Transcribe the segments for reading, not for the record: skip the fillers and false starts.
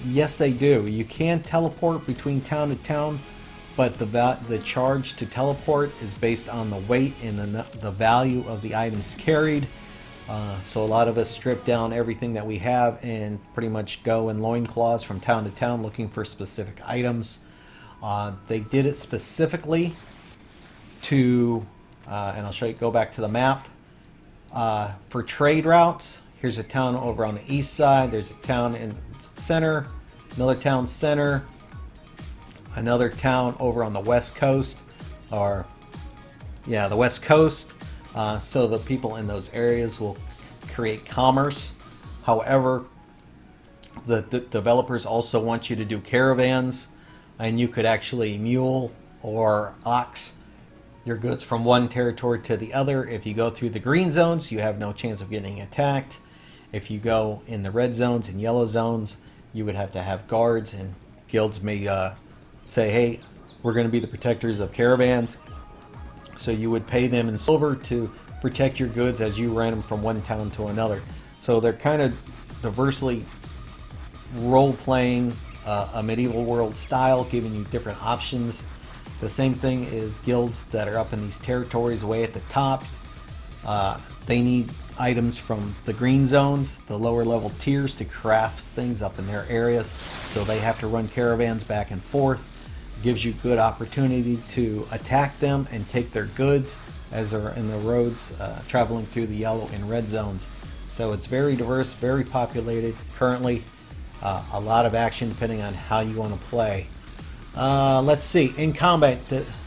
Yes, they do. You can teleport between town to town, but the charge to teleport is based on the weight and the value of the items carried. So a lot of us strip down everything that we have and pretty much go in loincloths from town to town looking for specific items. They did it specifically to, and I'll show you, go back to the map, for trade routes. Here's a town over on the east side. There's a town in center, another town center, another town over on the west coast, or yeah, the west coast. So the people in those areas will create commerce. However, the developers also want you to do caravans, and you could actually mule or ox your goods from one territory to the other. If you go through the green zones, you have no chance of getting attacked. If you go in the red zones and yellow zones, you would have to have guards, and guilds may say, hey, we're going to be the protectors of caravans. So you would pay them in silver to protect your goods as you ran them from one town to another. So they're kind of diversely role-playing a medieval world style, giving you different options. The same thing is guilds that are up in these territories way at the top. They need items from the green zones, the lower level tiers, to craft things up in their areas. So they have to run caravans back and forth. Gives you good opportunity to attack them and take their goods as they're in the roads traveling through the yellow and red zones. So it's very diverse, very populated. Currently, a lot of action depending on how you want to play. Let's see, in combat,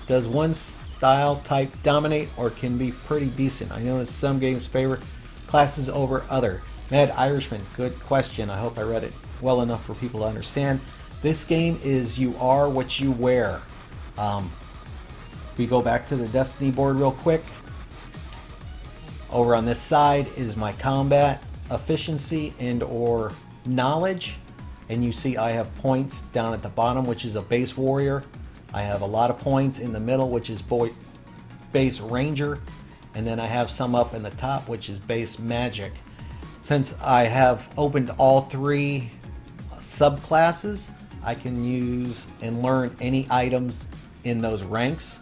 does one style type dominate or can be pretty decent? I know some games favor classes over other. Mad Irishman, good question. I hope I read it well enough for people to understand. This game is you are what you wear. We go back to the Destiny board real quick. Over on this side is my combat efficiency and or knowledge. And you see I have points down at the bottom, which is a base warrior. I have a lot of points in the middle, which is base ranger. And then I have some up in the top, which is base magic. Since I have opened all three subclasses, I can use and learn any items in those ranks.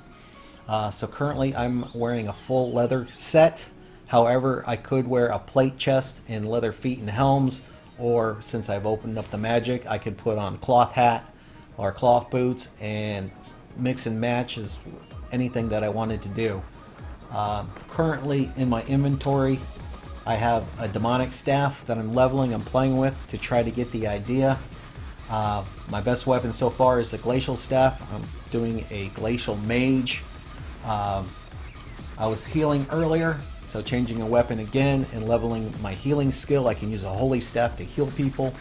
So currently I'm wearing a full leather set. However, I could wear a plate chest and leather feet and helms, or since I've opened up the magic, I could put on cloth hat or cloth boots and mix and match as anything that I wanted to do. Currently in my inventory, I have a demonic staff that I'm leveling, I'm playing with to try to get the idea. My best weapon so far is the glacial staff. I'm doing a glacial mage. I was healing earlier, so changing a weapon again and leveling my healing skill. I can use a holy staff to heal people.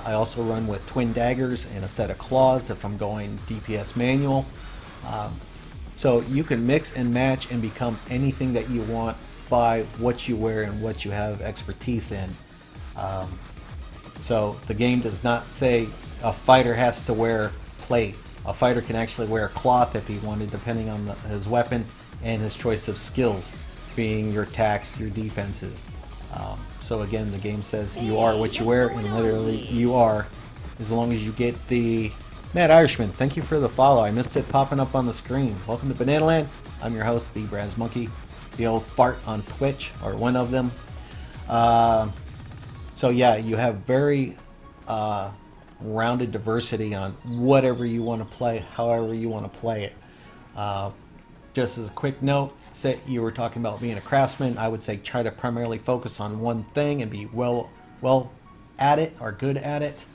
I also run with twin daggers and a set of claws if I'm going DPS manual. So you can mix and match and become anything that you want by what you wear and what you have expertise in. So the game does not say a fighter has to wear plate. A fighter can actually wear cloth if he wanted, depending on his weapon and his choice of skills, being your attacks, your defenses. So again, the game says you are what you wear, and literally you are, as long as you get the... Mad Irishman, thank you for the follow. I missed it popping up on the screen. Welcome to Banana Land. I'm your host, the Braz Monkey, the old fart on Twitch, or one of them. So yeah, you have very rounded diversity on whatever you want to play, however you want to play it. Just as a quick note, say you were talking about being a craftsman, I would say try to primarily focus on one thing and be well at it or good at it.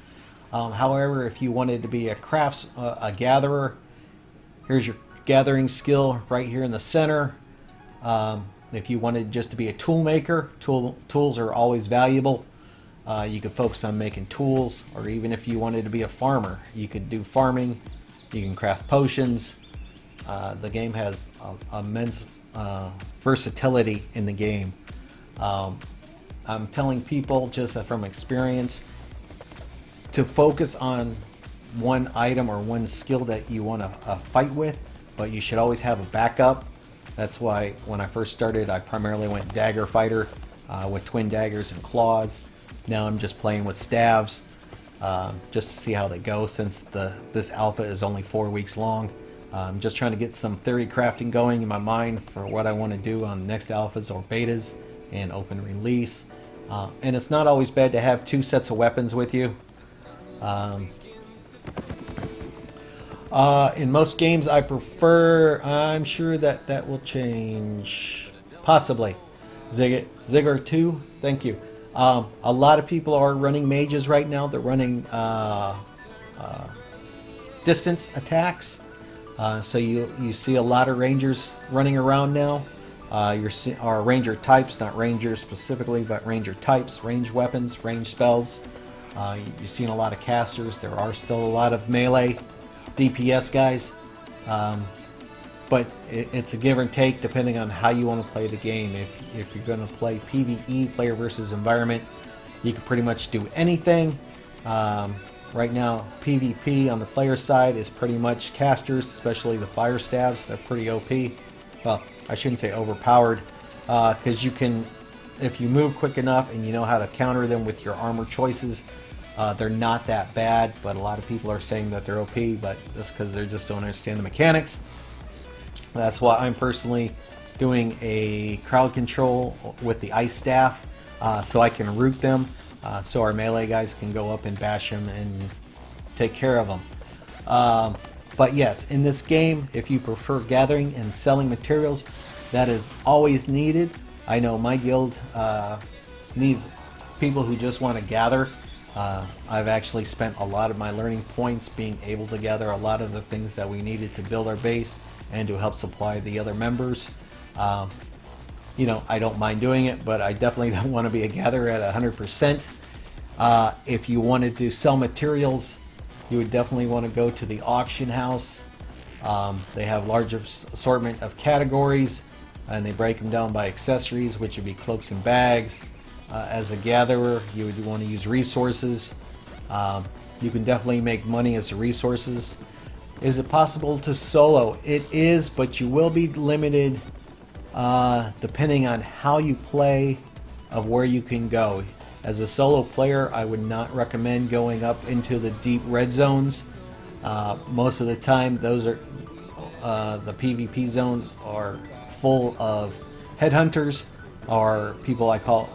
However, if you wanted to be a gatherer, here's your gathering skill right here in the center. If you wanted just to be a tool maker, tools are always valuable. You could focus on making tools, or even if you wanted to be a farmer, you could do farming. You can craft potions. The game has immense versatility in the game. I'm telling people just from experience to focus on one item or one skill that you want to fight with, but you should always have a backup. That's why when I first started, I primarily went dagger fighter with twin daggers and claws. Now I'm just playing with staves. just to see how they go, since this alpha is only 4 weeks long. I'm just trying to get some theory crafting going in my mind for what I want to do on next alphas or betas and open release. And it's not always bad to have 2 sets of weapons with you. In most games I prefer, I'm sure that will change, possibly. Zigger 2, thank you. A lot of people are running mages right now. They're running distance attacks. So you see a lot of rangers running around now. Or ranger types, not rangers specifically, but ranger types, range weapons, range spells. You're seeing a lot of casters. There are still a lot of melee DPS guys, but it's a give and take depending on how you want to play the game. If you're going to play PvE, player versus environment, you can pretty much do anything. Right now, PvP on the player side is pretty much casters, especially the fire stabs. They're pretty OP. Well, I shouldn't say overpowered, because you can, if you move quick enough and you know how to counter them with your armor choices, they're not that bad. But a lot of people are saying that they're OP, but that's because they just don't understand the mechanics. That's why I'm personally doing a crowd control with the ice staff, so I can root them, so our melee guys can go up and bash them and take care of them. But yes, in this game, if you prefer gathering and selling materials, that is always needed. I know my guild needs people who just want to gather. I've actually spent a lot of my learning points being able to gather a lot of the things that we needed to build our base and to help supply the other members. You know, I don't mind doing it, but I definitely don't want to be a gatherer at 100%. If you wanted to sell materials, you would definitely want to go to the auction house. They have large assortment of categories, and they break them down by accessories, which would be cloaks and bags. As a gatherer, you would want to use resources. You can definitely make money as resources. Is it possible to solo? It is, but you will be limited depending on how you play, of where you can go. As a solo player, I would not recommend going up into the deep red zones. Most of the time, those are the PvP zones are full of headhunters, or people I call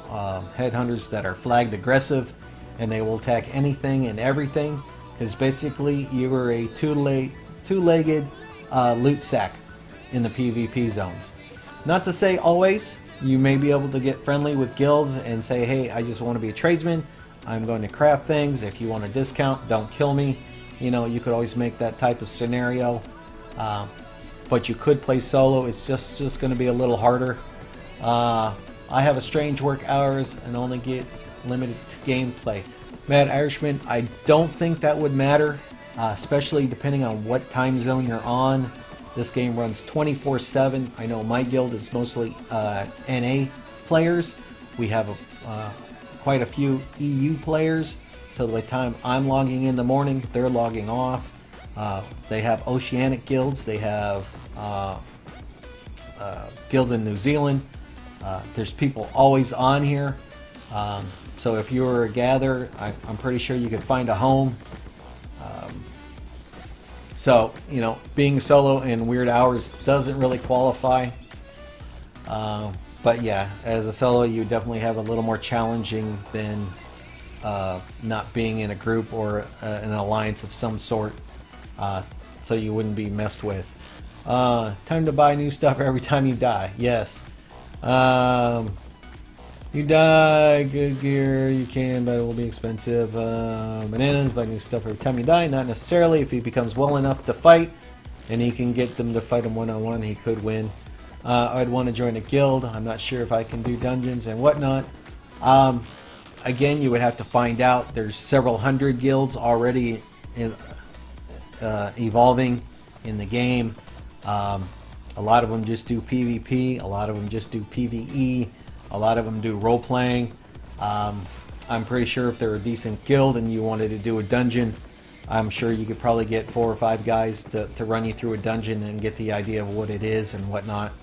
headhunters that are flagged aggressive, and they will attack anything and everything. Because basically, you are a two-legged loot sack in the PvP zones. Not to say always. You may be able to get friendly with guilds and say, hey, I just want to be a tradesman. I'm going to craft things. If you want a discount, don't kill me. You know, you could always make that type of scenario. But you could play solo. It's just going to be a little harder. I have a strange work hours and only get limited to gameplay. Mad Irishman, I don't think that would matter, especially depending on what time zone you're on. This game runs 24/7. I know my guild is mostly NA players. We have quite a few EU players. So by the time I'm logging in the morning, they're logging off. They have Oceanic guilds. They have guilds in New Zealand. There's people always on here. So if you were a gatherer, I'm pretty sure you could find a home. So, you know, being solo in weird hours doesn't really qualify. But yeah, as a solo, you definitely have a little more challenging than not being in a group or an alliance of some sort. So you wouldn't be messed with. Time to buy new stuff every time you die. Yes. You die, good gear, you can, but it will be expensive. Bananas, buy new stuff every time you die. Not necessarily. If he becomes well enough to fight, and he can get them to fight him one-on-one, he could win. I'd want to join a guild. I'm not sure if I can do dungeons and whatnot. Again, you would have to find out. There's several hundred guilds already evolving in the game. A lot of them just do PvP. A lot of them just do PvE. A lot of them do role-playing. I'm pretty sure if they're a decent guild and you wanted to do a dungeon, I'm sure you could probably get 4 or 5 guys to run you through a dungeon and get the idea of what it is and whatnot.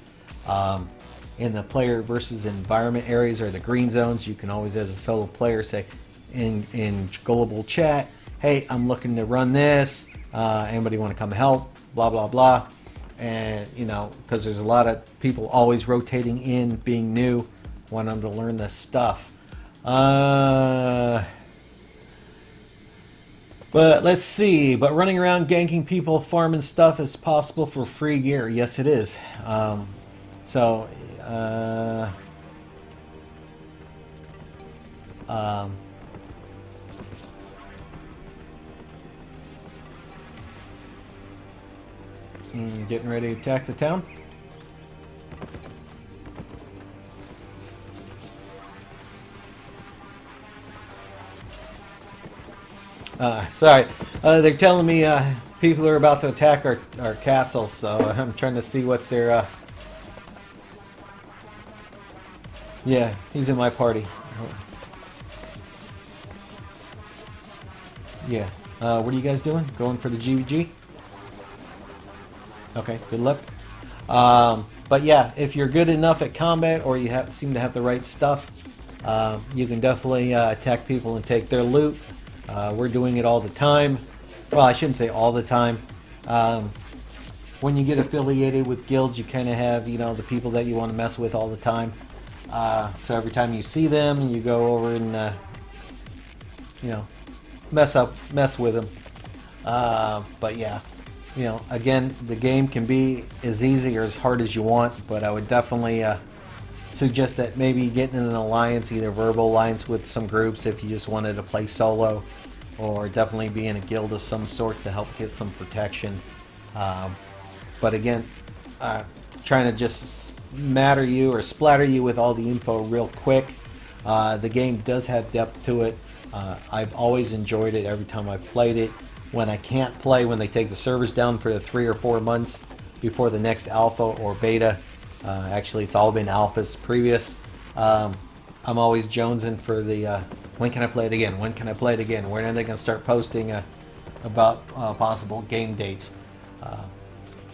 In the player versus environment areas or the green zones, you can always, as a solo player, say, in global chat, hey, I'm looking to run this. Anybody want to come help? Blah blah blah. And you know, because there's a lot of people always rotating in, being new, want them to learn this stuff. But let's see. But running around ganking people, farming stuff is possible for free gear. Yes, it is. So. Getting ready to attack the town. Sorry, they're telling me people are about to attack our castle, so I'm trying to see what they're... Yeah, he's in my party. Yeah. What are you guys doing? Going for the GVG? Okay, good luck. But yeah, if you're good enough at combat or you seem to have the right stuff, you can definitely attack people and take their loot. We're doing it all the time. Well, I shouldn't say all the time. When you get affiliated with guilds, you kind of have, you know, the people that you want to mess with all the time. So every time you see them, you go over and, you know, mess with them. But yeah, you know, again, the game can be as easy or as hard as you want, but I would definitely suggest that maybe getting in an alliance, either verbal alliance with some groups if you just wanted to play solo, or definitely be in a guild of some sort to help get some protection. But again, trying to just splatter you with all the info real quick. The game does have depth to it. I've always enjoyed it every time I've played it. When I can't play, when they take the servers down for the 3 or 4 months before the next alpha or beta, actually it's all been alphas previous, I'm always jonesing for the when can I play it again? When can I play it again? When are they going to start posting about possible game dates?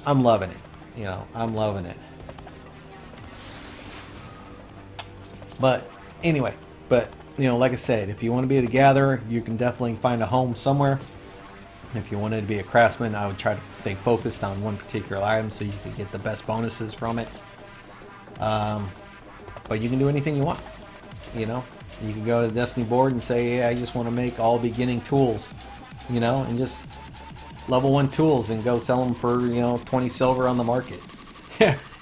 I'm loving it. You know, I'm loving it. But anyway, you know, like I said, if you want to be a gatherer, you can definitely find a home somewhere. If you wanted to be a craftsman, I would try to stay focused on one particular item so you could get the best bonuses from it. But you can do anything you want. You know, you can go to the Destiny board and say, hey, I just want to make all beginning tools, you know, and just level 1 tools and go sell them for, you know, 20 silver on the market.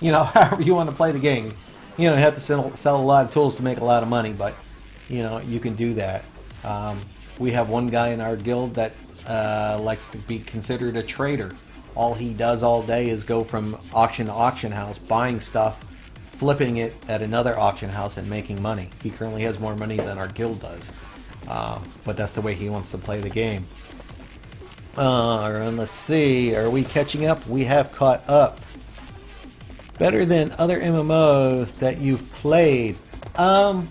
You know, however you want to play the game. You don't have to sell a lot of tools to make a lot of money, but, you know, you can do that. We have one guy in our guild that likes to be considered a trader. All he does all day is go from auction to auction house, buying stuff, flipping it at another auction house and making money. He currently has more money than our guild does. But that's the way he wants to play the game. And let's see, are we catching up? We have caught up. Better than other MMOs that you've played. I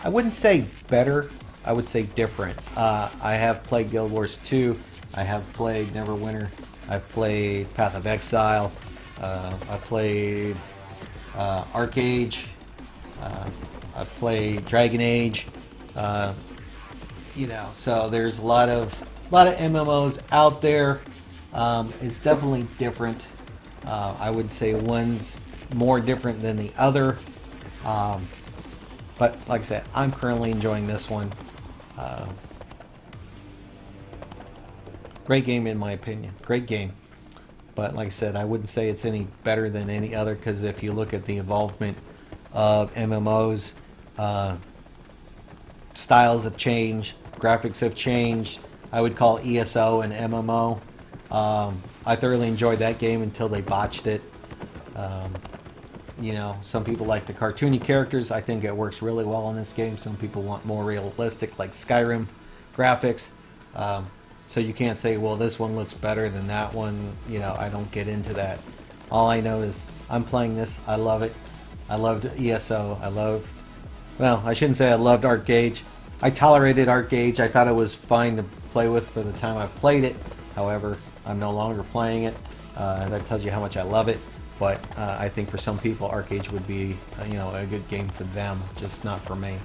wouldn't say better. I would say different. I have played Guild Wars 2. I have played Neverwinter. I've played Path of Exile. I played Arcade. I've played Dragon Age. You know, so there's a lot of MMOs out there. It's definitely different. I would say one's more different than the other. But like I said, I'm currently enjoying this one. Great game in my opinion. Great game. But like I said, I wouldn't say it's any better than any other, because if you look at the involvement of MMOs, styles have changed, graphics have changed. I would call ESO an MMO. I thoroughly enjoyed that game until they botched it. You know, some people like the cartoony characters. I think it works really well in this game. Some people want more realistic, like Skyrim graphics. So you can't say, well, this one looks better than that one. You know, I don't get into that. All I know is I'm playing this. I love it. I loved ESO. Well, I shouldn't say I loved Arcade. I tolerated Arcade. I thought it was fine to play with for the time I played it. However, I'm no longer playing it. That tells you how much I love it. But I think for some people, Arcade would be, you know, a good game for them, just not for me.